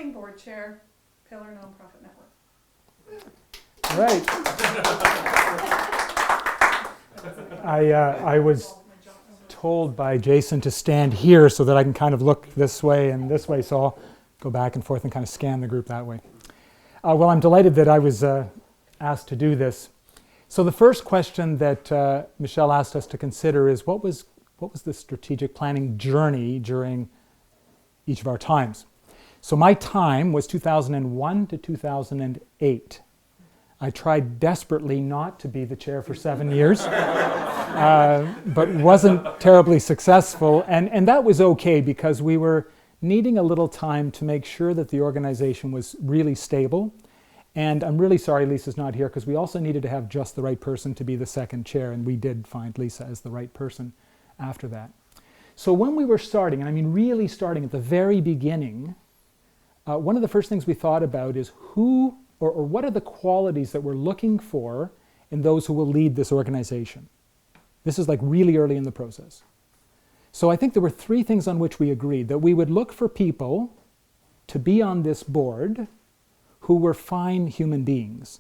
Planning Board Chair, Pillar Nonprofit Network. Right. I was told by Jason to stand here so that I can kind of look this way and this way, so I'll go back and forth and kind of scan the group that way. Well, I'm delighted that I was asked to do this. So the first question that Michelle asked us to consider is what was the strategic planning journey during each of our times? So my time was 2001 to 2008. I tried desperately not to be the chair for 7 years, but wasn't terribly successful. And that was okay because we were needing a little time to make sure that the organization was really stable. And I'm really sorry Lisa's not here because we also needed to have just the right person to be the second chair, and we did find Lisa as the right person after that. So when we were starting, and I mean really starting at the very beginning, one of the first things we thought about is who or what are the qualities that we're looking for in those who will lead this organization. This is like really early in the process. So I think there were 3 things on which we agreed, that we would look for people to be on this board who were fine human beings.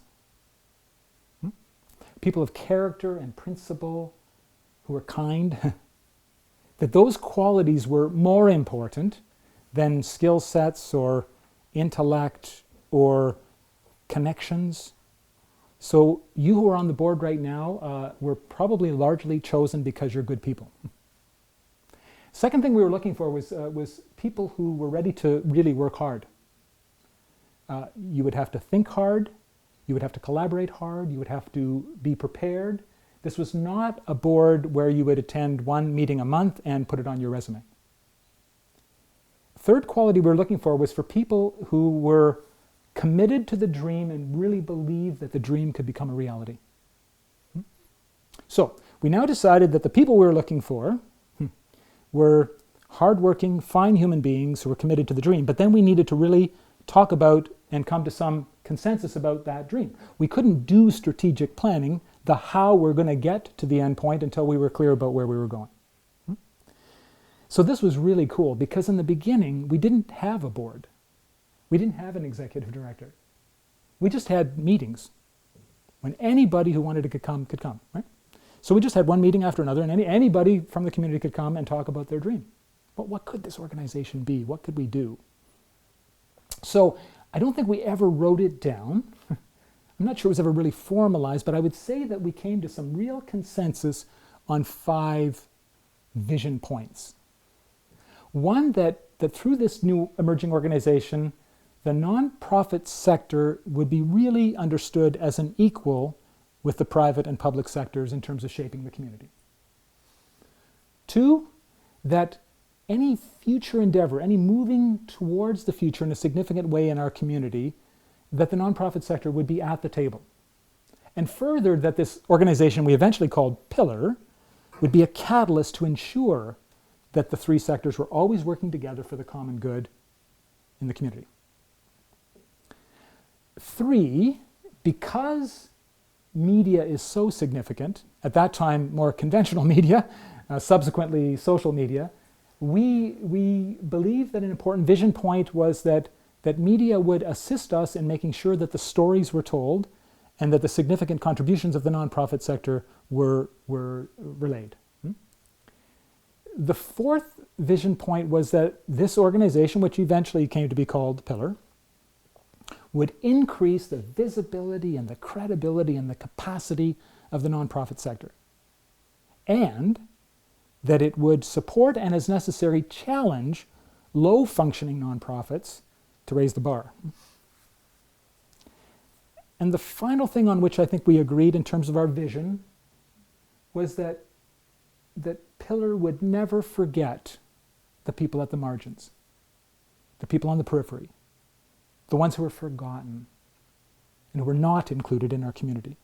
People of character and principle, who were kind. That those qualities were more important than skill sets or intellect or connections. So you who are on the board right now were probably largely chosen because you're good people. Second thing we were looking for was people who were ready to really work hard. You would have to think hard, you would have to collaborate hard, you would have to be prepared. This was not a board where you would attend 1 meeting a month and put it on your resume. Third quality we were looking for was for people who were committed to the dream and really believed that the dream could become a reality. So we now decided that the people we were looking for were hardworking, fine human beings who were committed to the dream, but then we needed to really talk about and come to some consensus about that dream. We couldn't do strategic planning, the how we're going to get to the end point, until we were clear about where we were going. So this was really cool because in the beginning we didn't have a board. We didn't have an executive director. We just had meetings. When anybody who wanted to come could come, right? So we just had one meeting after another, and anybody from the community could come and talk about their dream. But what could this organization be? What could we do? So I don't think we ever wrote it down. I'm not sure it was ever really formalized, but I would say that we came to some real consensus on 5 vision points. One, that through this new emerging organization, the nonprofit sector would be really understood as an equal with the private and public sectors in terms of shaping the community. 2, that any future endeavor, any moving towards the future in a significant way in our community, that the nonprofit sector would be at the table. And further, that this organization we eventually called Pillar would be a catalyst to ensure that the 3 sectors were always working together for the common good in the community. 3, because media is so significant, at that time more conventional media, subsequently social media, we believe that an important vision point was that media would assist us in making sure that the stories were told and that the significant contributions of the nonprofit sector were relayed. The 4th vision point was that this organization, which eventually came to be called Pillar, would increase the visibility and the credibility and the capacity of the nonprofit sector, and that it would support and, as necessary, challenge low-functioning nonprofits to raise the bar. And the final thing on which I think we agreed in terms of our vision was that Pillar would never forget the people at the margins, the people on the periphery, the ones who were forgotten and who were not included in our community.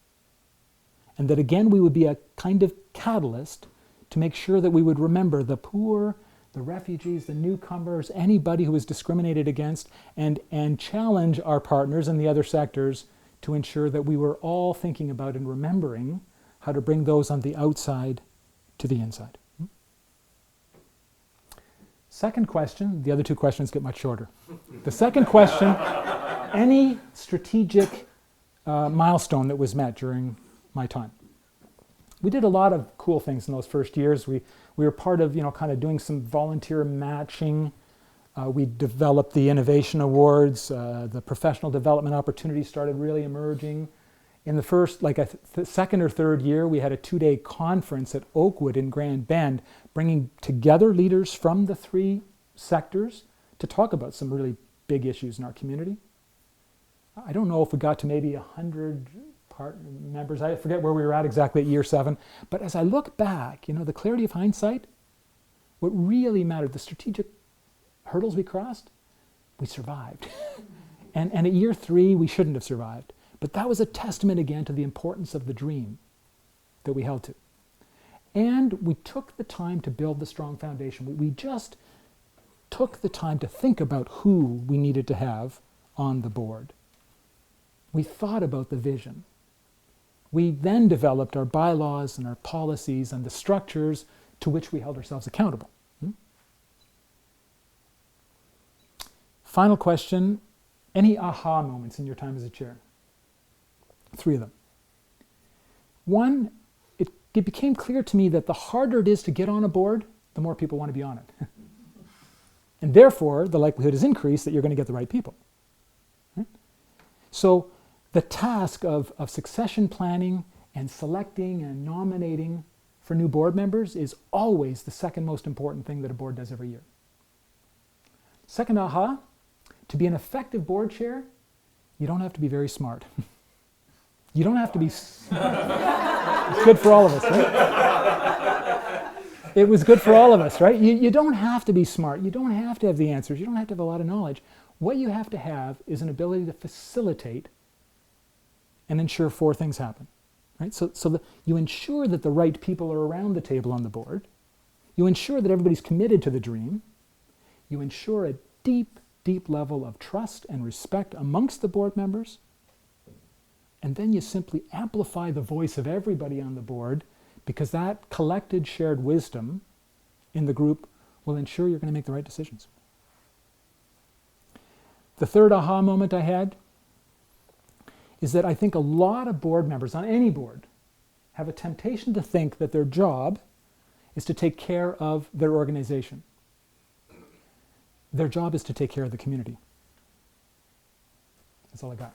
And that again, we would be a kind of catalyst to make sure that we would remember the poor, the refugees, the newcomers, anybody who was discriminated against, and challenge our partners in the other sectors to ensure that we were all thinking about and remembering how to bring those on the outside to the inside. Second question, the other two questions get much shorter. The second question, any strategic milestone that was met during my time. We did a lot of cool things in those first years. We were part of, kind of doing some volunteer matching. We developed the innovation awards. The professional development opportunities started really emerging. In the first, second or third year, we had a 2-day conference at Oakwood in Grand Bend, bringing together leaders from the 3 sectors to talk about some really big issues in our community. I don't know if we got to maybe 100 members. I forget where we were at exactly at year 7. But as I look back, the clarity of hindsight, what really mattered, the strategic hurdles we crossed, we survived. and at year 3, we shouldn't have survived. But that was a testament again to the importance of the dream that we held to. And we took the time to build the strong foundation. We just took the time to think about who we needed to have on the board. We thought about the vision. We then developed our bylaws and our policies and the structures to which we held ourselves accountable. Final question, any aha moments in your time as a chair? 3 of them. One, it became clear to me that the harder it is to get on a board, the more people want to be on it. And therefore, the likelihood is increased that you're going to get the right people. Right? So the task of succession planning and selecting and nominating for new board members is always the second most important thing that a board does every year. Second aha, to be an effective board chair, you don't have to be very smart. You don't have to be... It's good for all of us, right? It was good for all of us, right? You don't have to be smart. You don't have to have the answers. You don't have to have a lot of knowledge. What you have to have is an ability to facilitate and ensure 4 things happen. Right? So you ensure that the right people are around the table on the board. You ensure that everybody's committed to the dream. You ensure a deep, deep level of trust and respect amongst the board members. And then you simply amplify the voice of everybody on the board, because that collected shared wisdom in the group will ensure you're going to make the right decisions. The third aha moment I had is that I think a lot of board members on any board have a temptation to think that their job is to take care of their organization. Their job is to take care of the community. That's all I got.